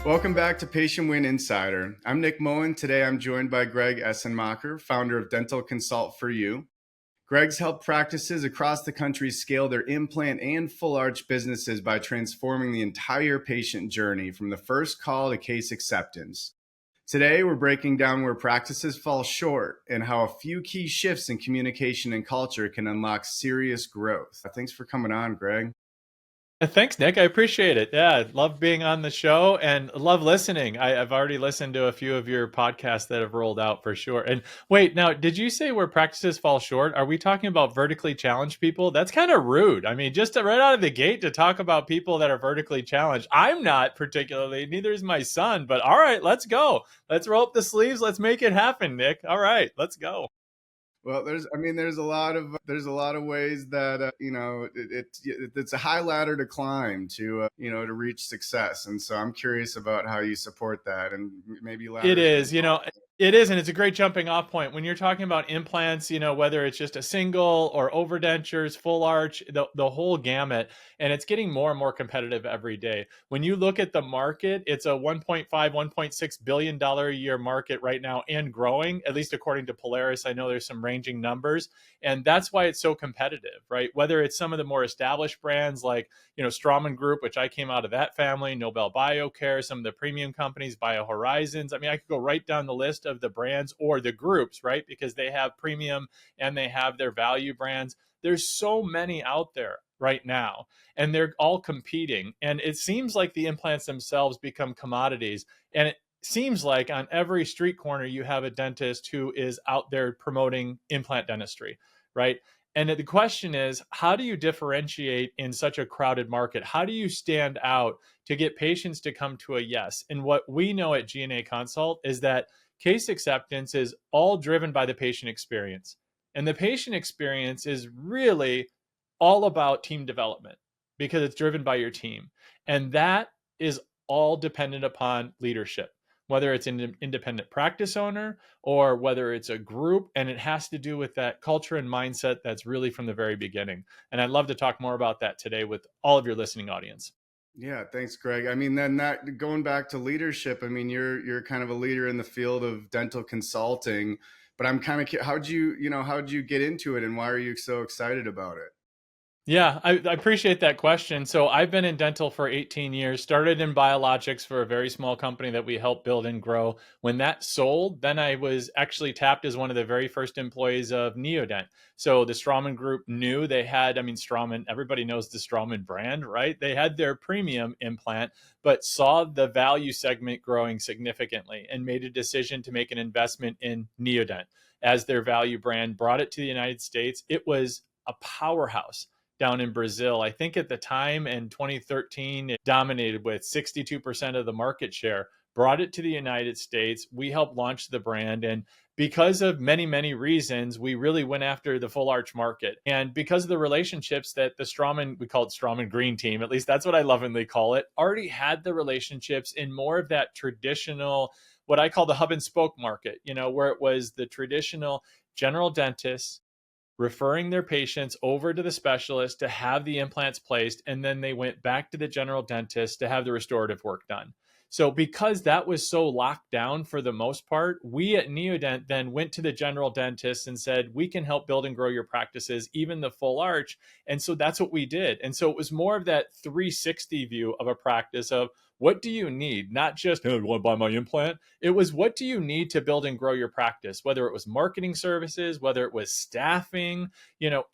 Welcome back to Patient Win Insider. I'm Nick Moen. Today I'm joined by Greg Essenmacher, founder of Dental Consult for You. Greg's helped practices across the country scale their implant and full arch businesses by transforming the entire patient journey from the first call to case acceptance. Today, we're breaking down where practices fall short and how a few key shifts in communication and culture can unlock serious growth. Thanks for coming on, Greg. Thanks, Nick. I appreciate it. Yeah, love being on the show and love listening. I've already listened to a few of your podcasts that have rolled out for sure. And wait, now, did you say where practices fall short? Are we talking about vertically challenged people? That's kind of rude. I mean, just right out of the gate to talk about people that are vertically challenged. I'm not particularly, neither is my son, but all right, let's go. Let's roll up the sleeves. Let's make it happen, Nick. All right, let's go. Well, there's a lot of ways that it's a high ladder to climb to reach success, and so I'm curious about how you support that, and maybe It is, it is, and it's a great jumping off point when you're talking about implants. Whether it's just a single or overdentures, full arch, the whole gamut, and it's getting more and more competitive every day. When you look at the market, it's a 1.5, 1.6 billion dollar a year market right now, and growing. At least according to Polaris, I know there's some ranging numbers, and that's why it's so competitive, right? Whether it's some of the more established brands like Straumann Group, which I came out of that family, Nobel Biocare, some of the premium companies, BioHorizons. I mean, I could go right down the list of the brands or the groups, right? Because they have premium and they have their value brands. There's so many out there right now, and they're all competing. And it seems like the implants themselves become commodities. And it seems like on every street corner, you have a dentist who is out there promoting implant dentistry, right? And the question is, how do you differentiate in such a crowded market? How do you stand out to get patients to come to a yes? And what we know at GnA Consult is that case acceptance is all driven by the patient experience. And the patient experience is really all about team development because it's driven by your team. And that is all dependent upon leadership, whether it's an independent practice owner or whether it's a group. And it has to do with that culture and mindset that's really from the very beginning. And I'd love to talk more about that today with all of your listening audience. Yeah, thanks, Greg. I mean, then that going back to leadership, I mean, you're kind of a leader in the field of dental consulting, but I'm kind of how'd you get into it, and why are you so excited about it? Yeah, I appreciate that question. So I've been in dental for 18 years, started in biologics for a very small company that we helped build and grow. When that sold, then I was actually tapped as one of the very first employees of Neodent. So the Straumann Group knew they had, I mean, Straumann, everybody knows the Straumann brand, right? They had their premium implant, but saw the value segment growing significantly and made a decision to make an investment in Neodent as their value brand, brought it to the United States. It was a powerhouse down in Brazil. I think at the time in 2013, it dominated with 62% of the market share, brought it to the United States. We helped launch the brand. And because of many, many reasons, we really went after the full arch market. And because of the relationships that the Straumann, we call it Straumann Green Team, at least that's what I lovingly call it, already had the relationships in more of that traditional, what I call the hub and spoke market, where it was the traditional general dentists referring their patients over to the specialist to have the implants placed, and then they went back to the general dentist to have the restorative work done. So because that was so locked down for the most part, we at Neodent then went to the general dentist and said, we can help build and grow your practices, even the full arch. And so that's what we did. And so it was more of that 360 view of a practice of, what do you need? Not just, hey, you want to buy my implant? It was, what do you need to build and grow your practice? Whether it was marketing services, whether it was staffing,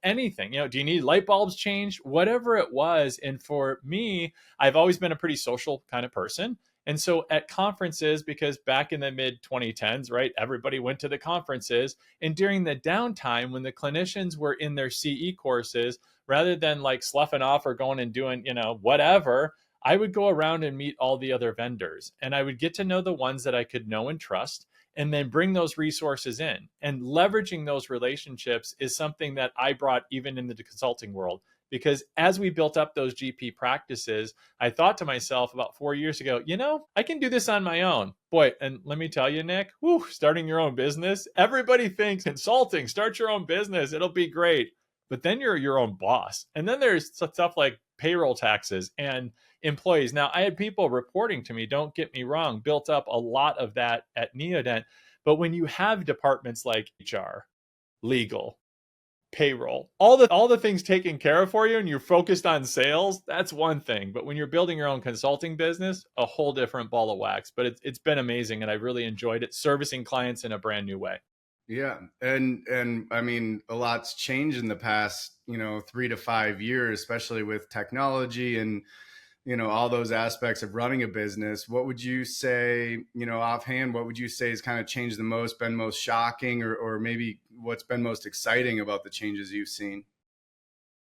anything, do you need light bulbs changed? Whatever it was. And for me, I've always been a pretty social kind of person. And so at conferences, because back in the mid 2010s, right, everybody went to the conferences. And during the downtime, when the clinicians were in their CE courses, rather than like sloughing off or going and doing, whatever, I would go around and meet all the other vendors, and I would get to know the ones that I could know and trust, and then bring those resources in. And leveraging those relationships is something that I brought even in the consulting world, because as we built up those GP practices, I thought to myself about 4 years ago, I can do this on my own. Boy, and let me tell you, Nick, starting your own business, everybody thinks consulting, start your own business, it'll be great. but then you're your own boss. And then there's stuff like payroll taxes and employees. Now, I had people reporting to me, don't get me wrong, built up a lot of that at Neodent. But when you have departments like HR, legal, payroll, all the things taken care of for you, and you're focused on sales, that's one thing. But when you're building your own consulting business, a whole different ball of wax. But it's been amazing, and I really enjoyed it, servicing clients in a brand new way. Yeah. And I mean, a lot's changed in the past, 3 to 5 years, especially with technology and, all those aspects of running a business. What would you say, offhand, what would you say has kind of changed the most, been most shocking, or maybe what's been most exciting about the changes you've seen?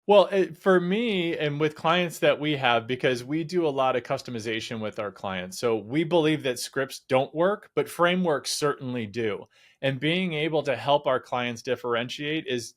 Well, for me and with clients that we have, because we do a lot of customization with our clients. So we believe that scripts don't work, but frameworks certainly do. And being able to help our clients differentiate is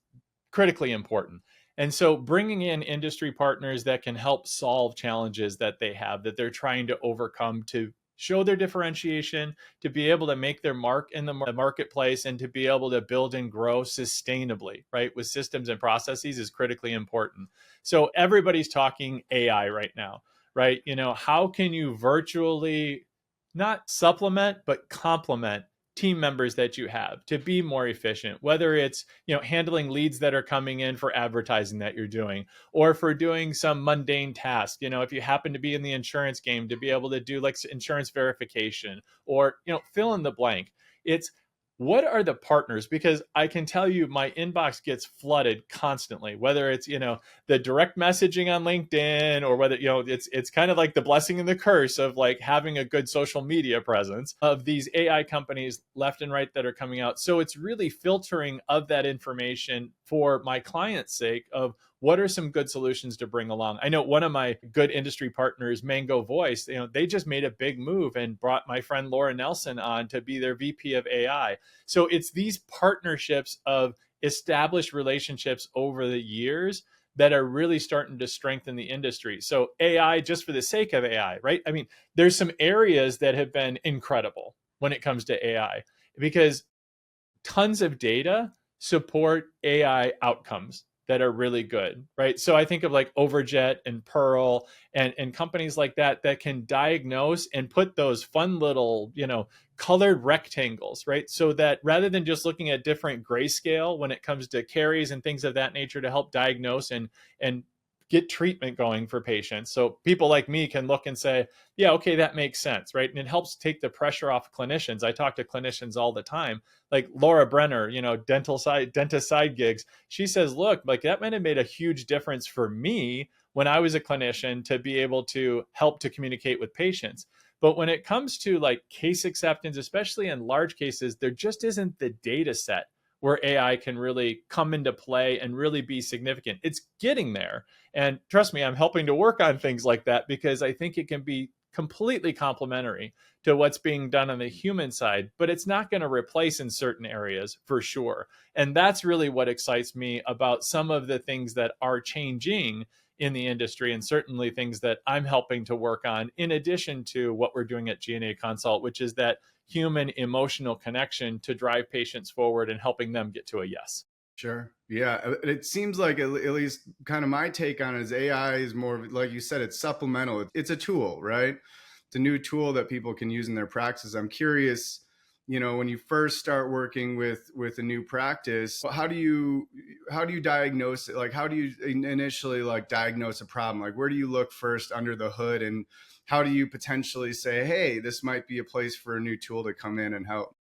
critically important. And so bringing in industry partners that can help solve challenges that they have, that they're trying to overcome, to show their differentiation, to be able to make their mark in the marketplace, and to be able to build and grow sustainably, right, with systems and processes is critically important. So everybody's talking AI right now, right? How can you virtually not supplement, but complement team members that you have to be more efficient, whether it's handling leads that are coming in for advertising that you're doing, or for doing some mundane task, if you happen to be in the insurance game, to be able to do like insurance verification, or fill in the blank. It's what are the partners? Because I can tell you my inbox gets flooded constantly, whether it's the direct messaging on LinkedIn, or whether it's kind of like the blessing and the curse of like having a good social media presence of these AI companies left and right that are coming out. So it's really filtering of that information for my client's sake of what are some good solutions to bring along. I know one of my good industry partners, Mango Voice, they just made a big move and brought my friend Laura Nelson on to be their VP of AI. So it's these partnerships of established relationships over the years that are really starting to strengthen the industry. So AI, just for the sake of AI, right? I mean, there's some areas that have been incredible when it comes to AI, because tons of data support AI outcomes that are really good, right? So I think of like Overjet and Pearl and companies like that that can diagnose and put those fun little, colored rectangles, right? So that rather than just looking at different grayscale when it comes to caries and things of that nature to help diagnose and get treatment going for patients. So people like me can look and say, yeah, okay, that makes sense, right? And it helps take the pressure off clinicians. I talk to clinicians all the time, like Laura Brenner, dentist side gigs. She says, look, like that might have made a huge difference for me when I was a clinician to be able to help to communicate with patients. But when it comes to like case acceptance, especially in large cases, there just isn't the data set where AI can really come into play and really be significant. It's getting there. And trust me, I'm helping to work on things like that because I think it can be completely complementary to what's being done on the human side, but it's not going to replace in certain areas for sure. And that's really what excites me about some of the things that are changing in the industry, and certainly things that I'm helping to work on in addition to what we're doing at GnA Consult, which is that human emotional connection to drive patients forward and helping them get to a yes. Sure. Yeah. It seems like, at least kind of my take on it, is AI is more like you said, it's supplemental. It's a tool, right? It's a new tool that people can use in their practice. I'm curious, when you first start working with a new practice, how do you diagnose it? Like, how do you initially like diagnose a problem? Like, where do you look first under the hood, and how do you potentially say, hey, this might be a place for a new tool to come in and help?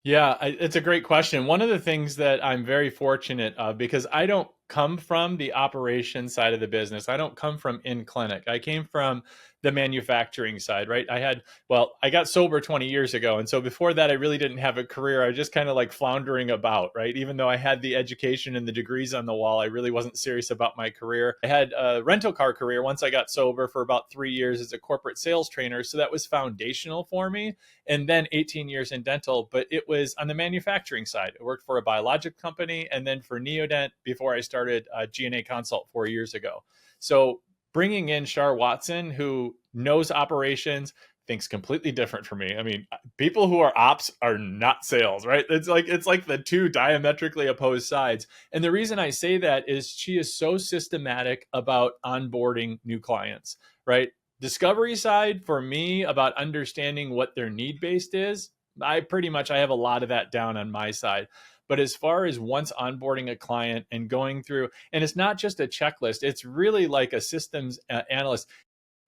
Yeah, it's a great question. One of the things that I'm very fortunate of, because I don't come from the operations side of the business. I don't come from in clinic. I came from the manufacturing side, right? I got sober 20 years ago. And so before that, I really didn't have a career. I was just kind of like floundering about, right? Even though I had the education and the degrees on the wall, I really wasn't serious about my career. I had a rental car career once I got sober for about 3 years as a corporate sales trainer. So that was foundational for me. And then 18 years in dental, but it was on the manufacturing side. I worked for a biologic company and then for Neodent before I started GnA Consult 4 years ago. So bringing in Shar Watson, who knows operations, thinks completely different from me. I mean, people who are ops are not sales, right? It's like the two diametrically opposed sides. And the reason I say that is she is so systematic about onboarding new clients, right? Discovery side for me about understanding what their need based is, I have a lot of that down on my side. But as far as once onboarding a client and going through, and it's not just a checklist, it's really like a systems analyst.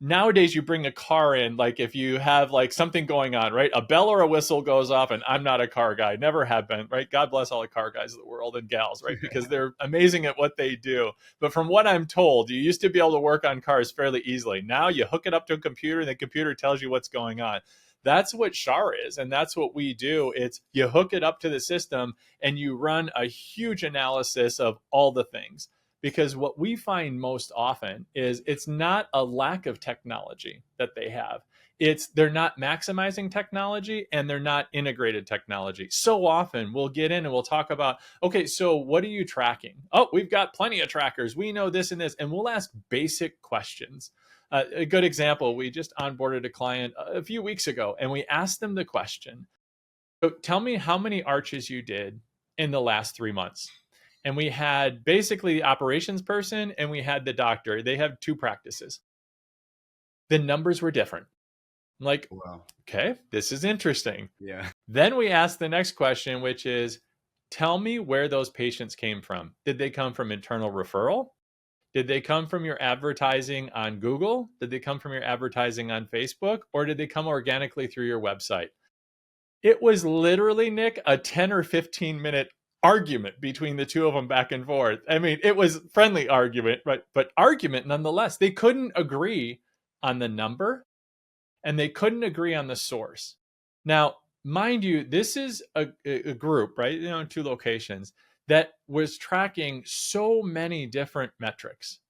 Nowadays you bring a car in, like if you have like something going on, right? A bell or a whistle goes off, and I'm not a car guy, never have been, right? God bless all the car guys of the world and gals, right? Because they're amazing at what they do. But from what I'm told, you used to be able to work on cars fairly easily. Now you hook it up to a computer and the computer tells you what's going on. That's what SHAR is, and that's what we do. It's you hook it up to the system and you run a huge analysis of all the things. Because what we find most often is it's not a lack of technology that they have. It's they're not maximizing technology and they're not integrated technology. So often we'll get in and we'll talk about, okay, so what are you tracking? Oh, we've got plenty of trackers. We know this and this. And we'll ask basic questions. A good example, we just onboarded a client a few weeks ago and we asked them the question, so tell me how many arches you did in the last 3 months. And we had basically the operations person and we had the doctor. They have 2 practices. The numbers were different. I'm like, wow, okay, this is interesting. Yeah. Then we asked the next question, which is, tell me where those patients came from. Did they come from internal referral? Did they come from your advertising on Google? Did they come from your advertising on Facebook? Or did they come organically through your website? It was literally, Nick, a 10 or 15-minute argument between the two of them back and forth. I mean, it was friendly argument, right? But argument nonetheless. They couldn't agree on the number and they couldn't agree on the source. Now, mind you, this is a group, right? 2 locations that was tracking so many different metrics.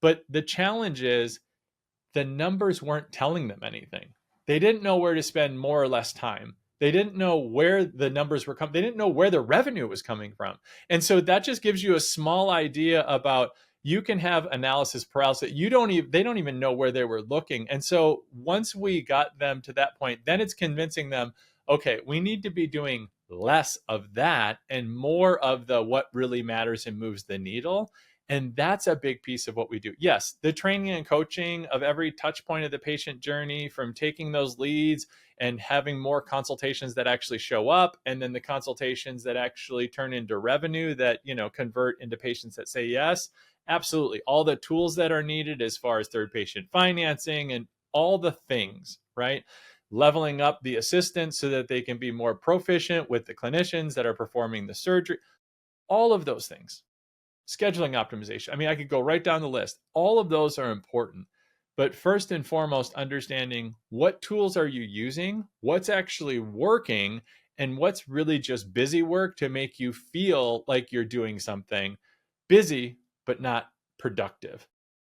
But the challenge is the numbers weren't telling them anything. They didn't know where to spend more or less time. They didn't know where the numbers were coming. They didn't know where the revenue was coming from. And so that just gives you a small idea about you can have analysis paralysis. They don't even know where they were looking. And so once we got them to that point, then it's convincing them, okay, we need to be doing less of that and more of the what really matters and moves the needle. And that's a big piece of what we do. Yes, the training and coaching of every touch point of the patient journey, from taking those leads and having more consultations that actually show up, and then the consultations that actually turn into revenue that, convert into patients that say yes. Absolutely. All the tools that are needed as far as third patient financing and all the things, right? Leveling up the assistants so that they can be more proficient with the clinicians that are performing the surgery. All of those things. Scheduling optimization. I mean, I could go right down the list. All of those are important. But first and foremost, understanding what tools are you using, what's actually working, and what's really just busy work to make you feel like you're doing something busy, but not productive.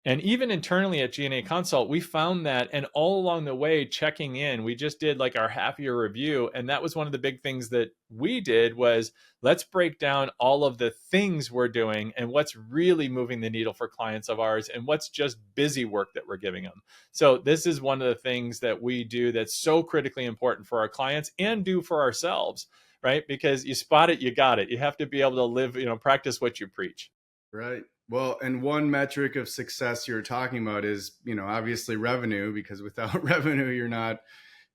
And even internally at GnA Consult, we found that, and all along the way, checking in, we just did like our half-year review. And that was one of the big things that we did was, let's break down all of the things we're doing and what's really moving the needle for clients of ours and what's just busy work that we're giving them. So this is one of the things that we do that's so critically important for our clients and do for ourselves, right? Because you spot it, you got it. You have to be able to live, practice what you preach. Right. Well, and one metric of success you're talking about is, obviously revenue, because without revenue, you're not,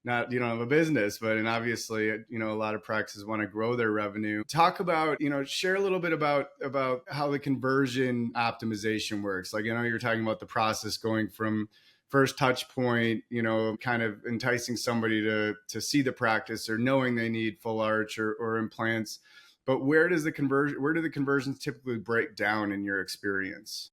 you don't have a business. But, and obviously, a lot of practices want to grow their revenue. Talk about, share a little bit about how the conversion optimization works. Like, you're talking about the process going from first touch point, kind of enticing somebody to see the practice or knowing they need full arch or implants. But where do the conversions typically break down in your experience?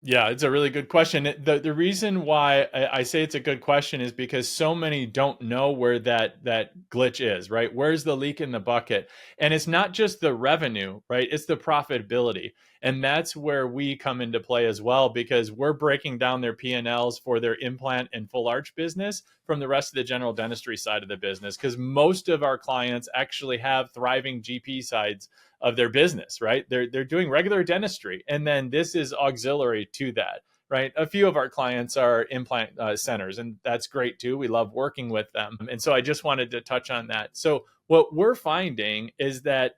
Yeah, it's a really good question. The reason why I say it's a good question is because so many don't know where that glitch is, right? Where's the leak in the bucket? And it's not just the revenue, right? It's the profitability. And that's where we come into play as well, because we're breaking down their P&Ls for their implant and full arch business from the rest of the general dentistry side of the business, because most of our clients actually have thriving GP sides of their business, right? They're doing regular dentistry. And then this is auxiliary to that, right? A few of our clients are implant centers, and that's great too. We love working with them. And so I just wanted to touch on that. So what we're finding is that,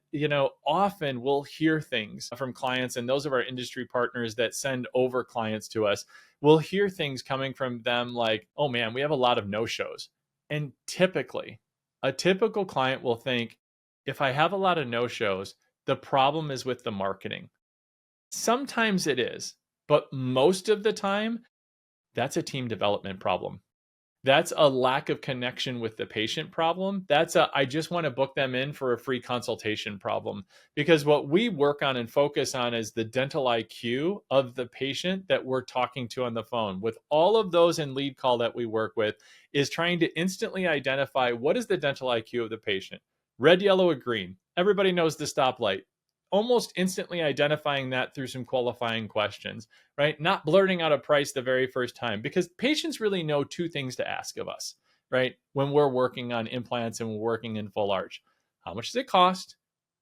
often we'll hear things from clients, and those of our industry partners that send over clients to us, we'll hear things coming from them like, oh man, we have a lot of no-shows. And typically, a typical client will think, if I have a lot of no-shows, the problem is with the marketing. Sometimes it is, but most of the time, that's a team development problem. That's a lack of connection with the patient problem. I just want to book them in for a free consultation problem. Because what we work on and focus on is the dental IQ of the patient that we're talking to on the phone. With all of those in lead call that we work with, is trying to instantly identify what is the dental IQ of the patient. Red, yellow, or green. Everybody knows the stoplight. Almost instantly identifying that through some qualifying questions, right? Not blurting out a price the very first time, because patients really know two things to ask of us, right? When we're working on implants and we're working in full arch. How much does it cost?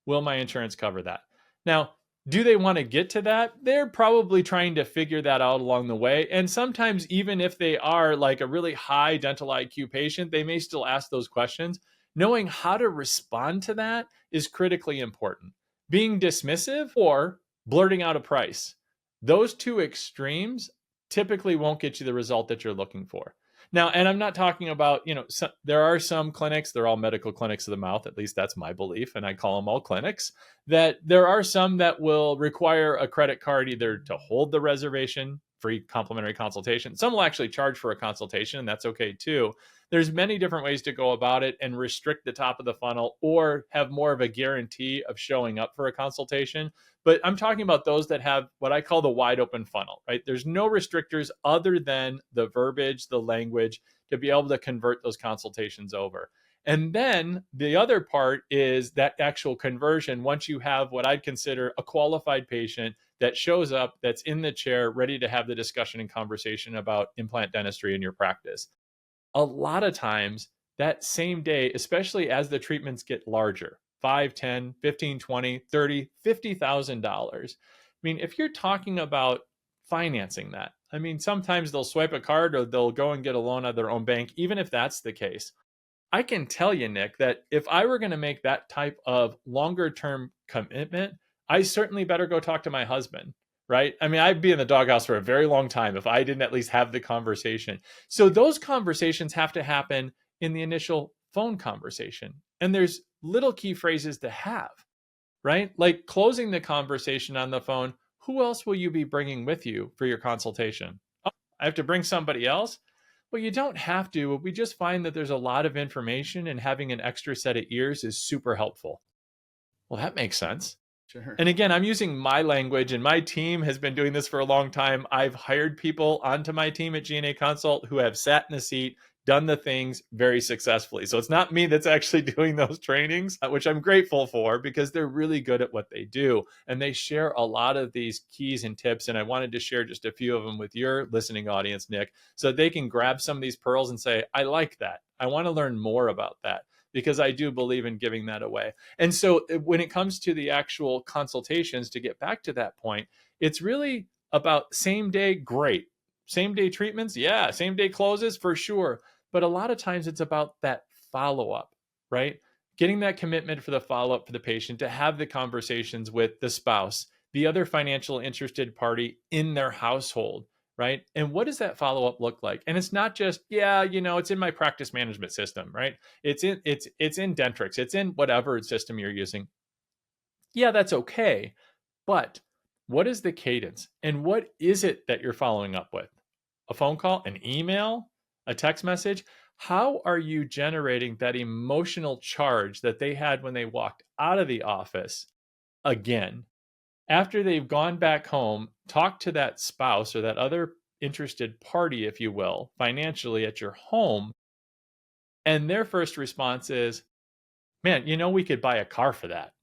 Will my insurance cover that? Now, do they want to get to that? They're probably trying to figure that out along the way. And sometimes, even if they are like a really high dental IQ patient, they may still ask those questions. Knowing how to respond to that is critically important. Being dismissive or blurting out a price. Those two extremes typically won't get you the result that you're looking for. Now, and I'm not talking about, there are some clinics, they're all medical clinics of the mouth, at least that's my belief, and I call them all clinics, that there are some that will require a credit card either to hold the reservation, free complimentary consultation. Some will actually charge for a consultation, and that's okay too. There's many different ways to go about it and restrict the top of the funnel or have more of a guarantee of showing up for a consultation. But I'm talking about those that have what I call the wide open funnel, right? There's no restrictors other than the verbiage, the language to be able to convert those consultations over. And then the other part is that actual conversion. Once you have what I'd consider a qualified patient that shows up, that's in the chair, ready to have the discussion and conversation about implant dentistry in your practice. A lot of times that same day, especially as the treatments get larger, 5, 10, 15, 20, 30, $50,000. I mean, if you're talking about financing that, I mean, sometimes they'll swipe a card or they'll go and get a loan out of their own bank. Even if that's the case, I can tell you, Nick, that if I were going to make that type of longer term commitment, I certainly better go talk to my husband, right? I mean, I'd be in the doghouse for a very long time if I didn't at least have the conversation. So those conversations have to happen in the initial phone conversation. And there's little key phrases to have, right? Like closing the conversation on the phone. Who else will you be bringing with you for your consultation? Oh, I have to bring somebody else? Well, you don't have to. We just find that there's a lot of information, and having an extra set of ears is super helpful. Well, that makes sense. Sure. And again, I'm using my language, and my team has been doing this for a long time. I've hired people onto my team at GnA Consult who have sat in the seat, done the things very successfully. So it's not me that's actually doing those trainings, which I'm grateful for because they're really good at what they do. And they share a lot of these keys and tips. And I wanted to share just a few of them with your listening audience, Nick, so they can grab some of these pearls and say, I like that. I want to learn more about that, because I do believe in giving that away. And so when it comes to the actual consultations, to get back to that point, it's really about same day, great. Same day treatments, yeah. Same day closes, for sure. But a lot of times it's about that follow-up, right? Getting that commitment for the follow-up for the patient, to have the conversations with the spouse, the other financial interested party in their household, right? And what does that follow-up look like? And it's not just, it's in my practice management system, right? It's in Dentrix, it's in whatever system you're using. Yeah, that's okay. But what is the cadence? And what is it that you're following up with? A phone call, an email, a text message? How are you generating that emotional charge that they had when they walked out of the office again? After they've gone back home, talk to that spouse or that other interested party, if you will, financially at your home, and their first response is, man, we could buy a car for that.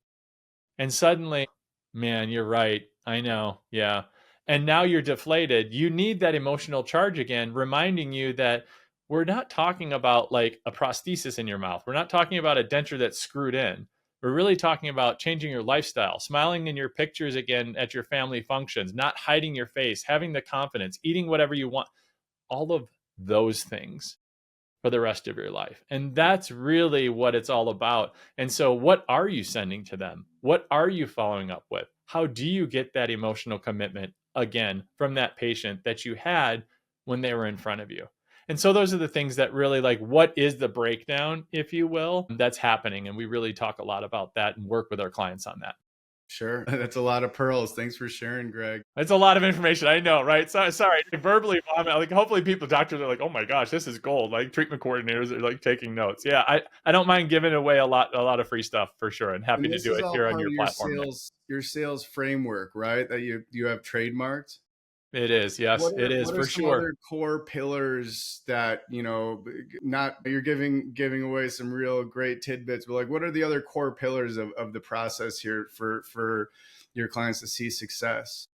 And suddenly, man, you're right. I know. Yeah. And now you're deflated. You need that emotional charge again, reminding you that we're not talking about like a prosthesis in your mouth. We're not talking about a denture that's screwed in. We're really talking about changing your lifestyle, smiling in your pictures again at your family functions, not hiding your face, having the confidence, eating whatever you want, all of those things for the rest of your life. And that's really what it's all about. And so, what are you sending to them? What are you following up with? How do you get that emotional commitment again from that patient that you had when they were in front of you? And so, those are the things that really, like, what is the breakdown, if you will, that's happening. And we really talk a lot about that and work with our clients on that. Sure. That's a lot of pearls. Thanks for sharing, Greg. It's a lot of information, I know, right? So, sorry, verbally vomit. Like, hopefully, doctors are like, "Oh my gosh, this is gold!" Like, treatment coordinators are like taking notes. Yeah, I don't mind giving away a lot of free stuff for sure, and happy And to this do is it all here on part your of platform, Nick. your sales framework, right? That you have trademarked. It is, yes, it is What are for some sure. other core pillars that, not you're giving away some real great tidbits, but like what are the other core pillars of the process here for your clients to see success?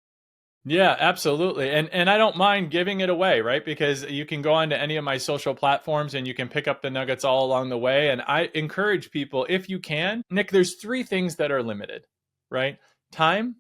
Yeah, absolutely. And I don't mind giving it away, right? Because you can go onto any of my social platforms and you can pick up the nuggets all along the way. And I encourage people, if you can, Nick, there's three things that are limited, right? Time,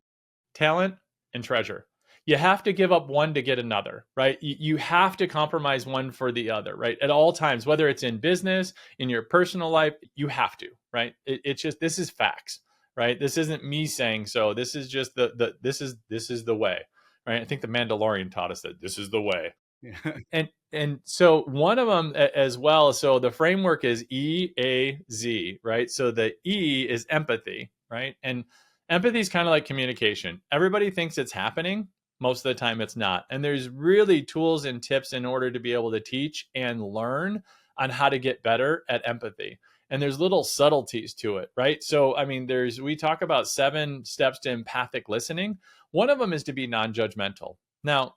talent, and treasure. You have to give up one to get another, right? You have to compromise one for the other, right? At all times, whether it's in business, in your personal life, you have to, right? It's just, this is facts, right? This isn't me saying so. This is just this is the way, right? I think the Mandalorian taught us that this is the way. Yeah. And so one of them as well. So the framework is EAZ, right? So the E is empathy, right? And empathy is kind of like communication. Everybody thinks it's happening. Most of the time, it's not. And there's really tools and tips in order to be able to teach and learn on how to get better at empathy. And there's little subtleties to it, right? So, I mean, we talk about 7 steps to empathic listening. One of them is to be non-judgmental. Now,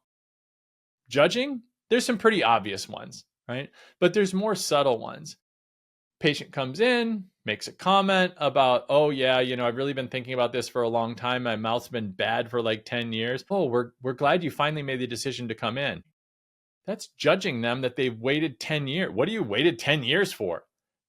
judging, there's some pretty obvious ones, right? But there's more subtle ones. Patient comes in, makes a comment about, oh yeah, I've really been thinking about this for a long time. My mouth's been bad for like 10 years. Oh, we're glad you finally made the decision to come in. That's judging them that they've waited 10 years. What do you waited 10 years for?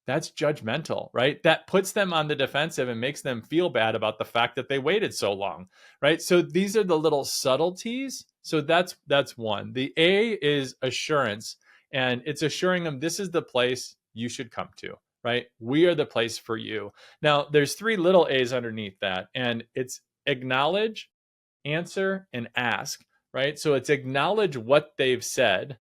That's judgmental, right? That puts them on the defensive and makes them feel bad about the fact that they waited so long, right? So these are the little subtleties. So that's one. The A is assurance, and it's assuring them this is the place you should come to, right? We are the place for you. Now, there's 3 little A's underneath that, and it's acknowledge, answer, and ask, right? So it's acknowledge what they've said,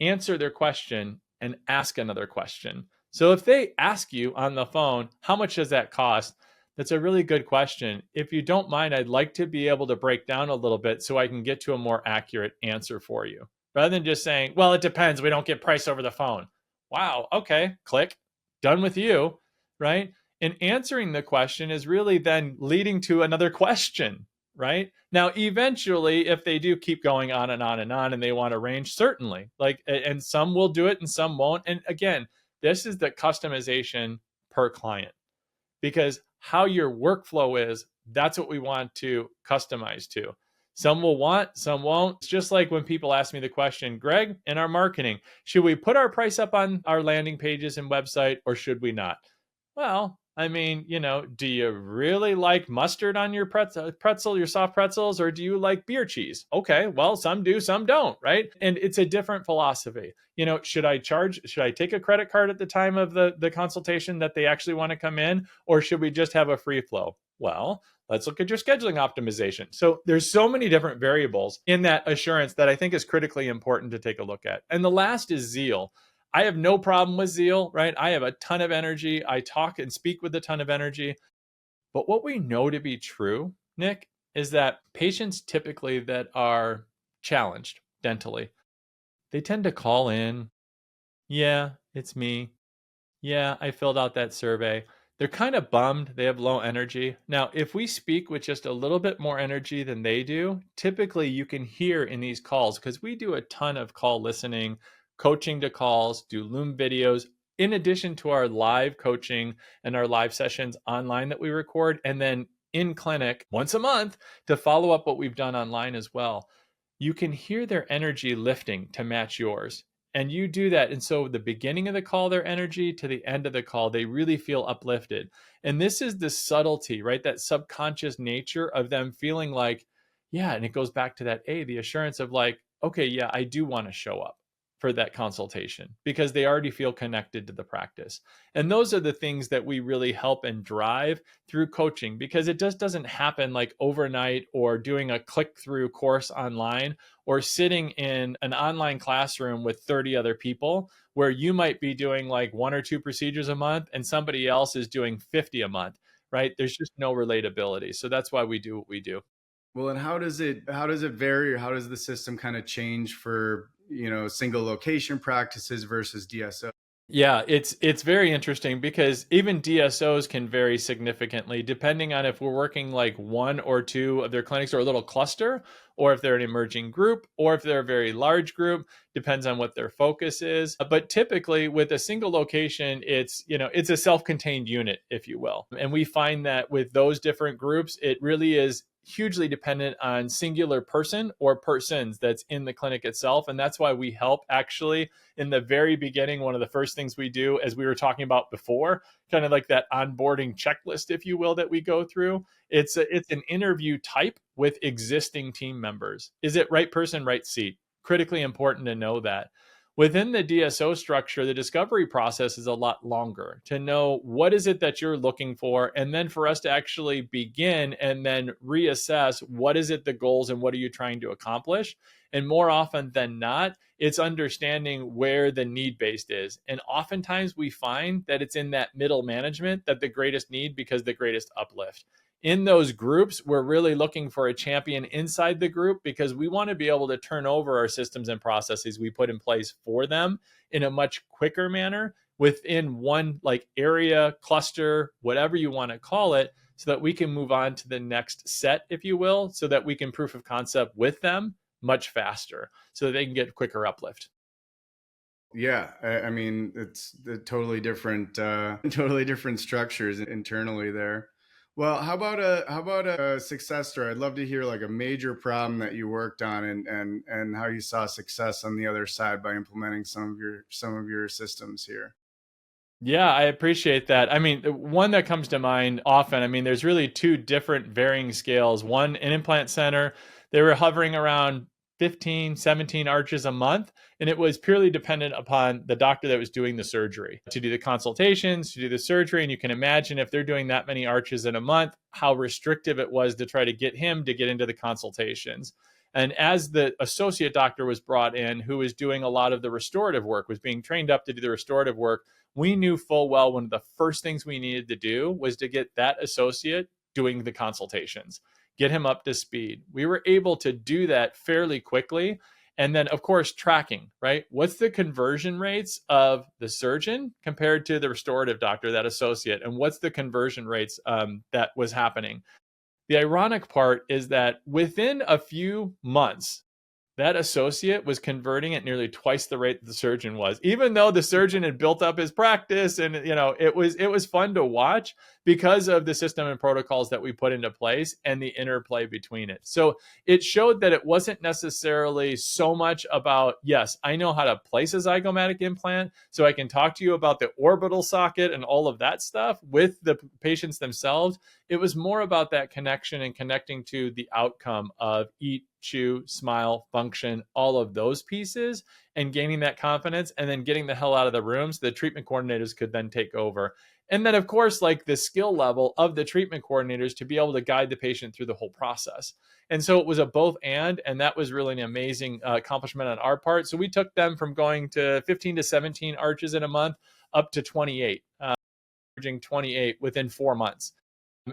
answer their question, and ask another question. So if they ask you on the phone, how much does that cost? That's a really good question. If you don't mind, I'd like to be able to break down a little bit so I can get to a more accurate answer for you. Rather than just saying, well, it depends. We don't get price over the phone. Wow. Okay. Click. Done with you. Right. And answering the question is really then leading to another question. Right. Now, eventually, if they do keep going on and on and on and they want to range, certainly, like, and some will do it and some won't. And again, this is the customization per client, because how your workflow is, that's what we want to customize to. Some will want, some won't. It's just like when people ask me the question, Greg, in our marketing, should we put our price up on our landing pages and website or should we not? Well, I mean, do you really like mustard on your pretzel, your soft pretzels, or do you like beer cheese? Okay, well, some do, some don't, right? And it's a different philosophy. Should I take a credit card at the time of the consultation that they actually want to come in, or should we just have a free flow? Well, let's look at your scheduling optimization. So there's so many different variables in that assurance that I think is critically important to take a look at. And the last is Zeal. I have no problem with Zeal, right? I have a ton of energy. I talk and speak with a ton of energy. But what we know to be true, Nick, is that patients typically that are challenged dentally, they tend to call in. Yeah, it's me. Yeah, I filled out that survey. They're kind of bummed. They have low energy. Now, if we speak with just a little bit more energy than they do, typically you can hear in these calls, because we do a ton of call listening, coaching to calls, do Loom videos, in addition to our live coaching and our live sessions online that we record, and then in clinic once a month to follow up what we've done online as well. You can hear their energy lifting to match yours. And you do that. And so the beginning of the call, their energy to the end of the call, they really feel uplifted. And this is the subtlety, right? That subconscious nature of them feeling like, yeah. And it goes back to that the assurance of like, okay, yeah, I do want to show up for that consultation because they already feel connected to the practice. And those are the things that we really help and drive through coaching, because it just doesn't happen like overnight or doing a click through course online or sitting in an online classroom with 30 other people where you might be doing like 1 or 2 procedures a month and somebody else is doing 50 a month, right? There's just no relatability. So that's why we do what we do. Well, and how does it vary, or how does the system kind of change for, single location practices versus DSO? Yeah, it's very interesting because even DSOs can vary significantly depending on if we're working like 1 or 2 of their clinics or a little cluster, or if they're an emerging group, or if they're a very large group, depends on what their focus is. But typically with a single location, it's a self-contained unit, if you will. And we find that with those different groups, it really is hugely dependent on singular person or persons that's in the clinic itself. And that's why we help actually in the very beginning. One of the first things we do, as we were talking about before, kind of like that onboarding checklist, if you will, that we go through. It's an interview type with existing team members. Is it right person, right seat? Critically important to know that. Within the DSO structure, the discovery process is a lot longer to know what is it that you're looking for, and then for us to actually begin and then reassess what is it the goals and what are you trying to accomplish. And more often than not, it's understanding where the need based is. And oftentimes we find that it's in that middle management that the greatest need, because the greatest uplift. In those groups, we're really looking for a champion inside the group because we want to be able to turn over our systems and processes we put in place for them in a much quicker manner within one like area, cluster, whatever you want to call it, so that we can move on to the next set, if you will, so that we can proof of concept with them much faster so that they can get quicker uplift. Yeah, I mean, it's the totally different structures internally there. Well, how about a success story? I'd love to hear like a major problem that you worked on, and how you saw success on the other side by implementing some of your systems here. Yeah, I appreciate that. I mean, the one that comes to mind often, I mean, there's really two different varying scales. One, an implant center, they were hovering around 15, 17 arches a month. And it was purely dependent upon the doctor that was doing the surgery to do the consultations, to do the surgery. And you can imagine if they're doing that many arches in a month, how restrictive it was to try to get him to get into the consultations. And as the associate doctor was brought in, who was doing a lot of the restorative work, was being trained up to do the restorative work, we knew full well one of the first things we needed to do was to get that associate doing the consultations, get him up to speed. We were able to do that fairly quickly. And then, of course, tracking, right? What's the conversion rates of the surgeon compared to the restorative doctor, that associate? And what's the conversion rates that was happening? The ironic part is that within a few months, that associate was converting at nearly twice the rate that the surgeon was, even though the surgeon had built up his practice. And it was fun to watch because of the system and protocols that we put into place and the interplay between it. So it showed that it wasn't necessarily so much about, yes, I know how to place a zygomatic implant, so I can talk to you about the orbital socket and all of that stuff with the patients themselves. It was more about that connection and connecting to the outcome of eat, chew, smile, function, all of those pieces, and gaining that confidence, and then getting the hell out of the room so the treatment coordinators could then take over. And then, of course, like the skill level of the treatment coordinators to be able to guide the patient through the whole process. And so it was a both and that was really an amazing accomplishment on our part. So we took them from going to 15 to 17 arches in a month up to 28, averaging 28 within 4 months.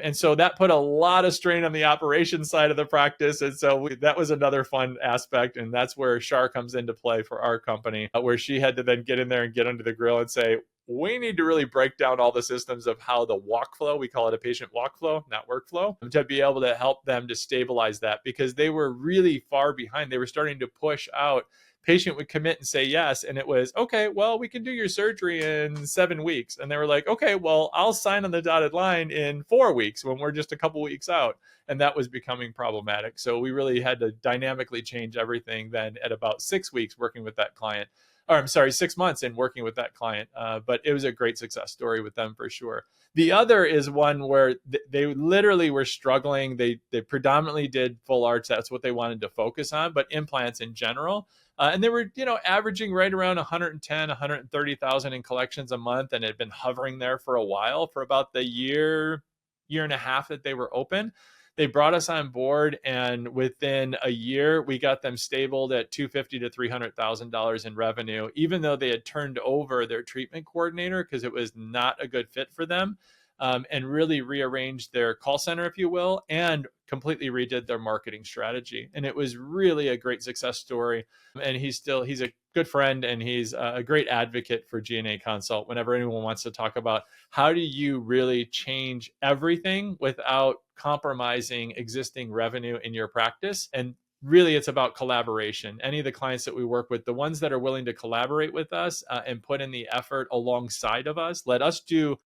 And so that put a lot of strain on the operations side of the practice. And so that was another fun aspect. And that's where Shar comes into play for our company, where she had to then get in there and get under the grill and say, we need to really break down all the systems of how the walk flow, we call it a patient walk flow, not workflow, to be able to help them to stabilize that, because they were really far behind. They were starting to push out. Patient would commit and say yes, and it was, okay, well, we can do your surgery in 7 weeks. And they were like, okay, well, I'll sign on the dotted line in 4 weeks when we're just a couple weeks out. And that was becoming problematic. So we really had to dynamically change everything then at about 6 weeks working with that client. or I'm sorry, 6 months in working with that client. But it was a great success story with them for sure. The other is one where they literally were struggling. They predominantly did full arch. That's what they wanted to focus on, but implants in general. And they were, averaging right around 110, 130,000 in collections a month, and had been hovering there for a while, for about the year and a half that they were open. They brought us on board, and within a year, we got them stabled at $250,000 to $300,000 in revenue, even though they had turned over their treatment coordinator because it was not a good fit for them, and really rearranged their call center, if you will, and completely redid their marketing strategy. And it was really a great success story. And he's a good friend, and he's a great advocate for GnA Consult whenever anyone wants to talk about how do you really change everything without compromising existing revenue in your practice. And really, it's about collaboration. Any of the clients that we work with, the ones that are willing to collaborate with us and put in the effort alongside of us, let us do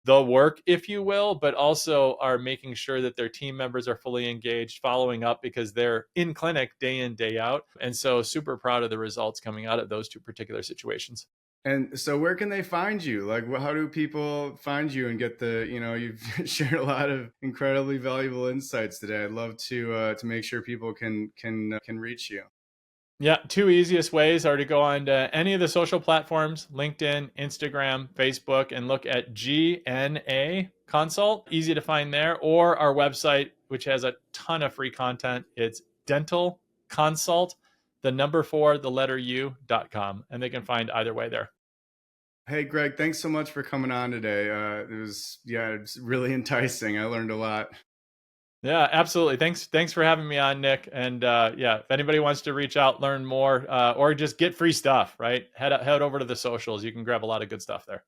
the work, if you will, but also are making sure that their team members are fully engaged, following up because they're in clinic day in, day out. And so super proud of the results coming out of those two particular situations. And so where can they find you? Like, how do people find you and get you've shared a lot of incredibly valuable insights today. I'd love to make sure people can reach you. Yeah, two easiest ways are to go on to any of the social platforms, LinkedIn, Instagram, Facebook, and look at GnA Consult. Easy to find there. Or our website, which has a ton of free content. It's Dental Consult, the number 4, the letter U.com. And they can find either way there. Hey, Greg, thanks so much for coming on today. It's really enticing. I learned a lot. Yeah, absolutely. Thanks for having me on, Nick. And if anybody wants to reach out, learn more, or just get free stuff, right? Head over to the socials. You can grab a lot of good stuff there.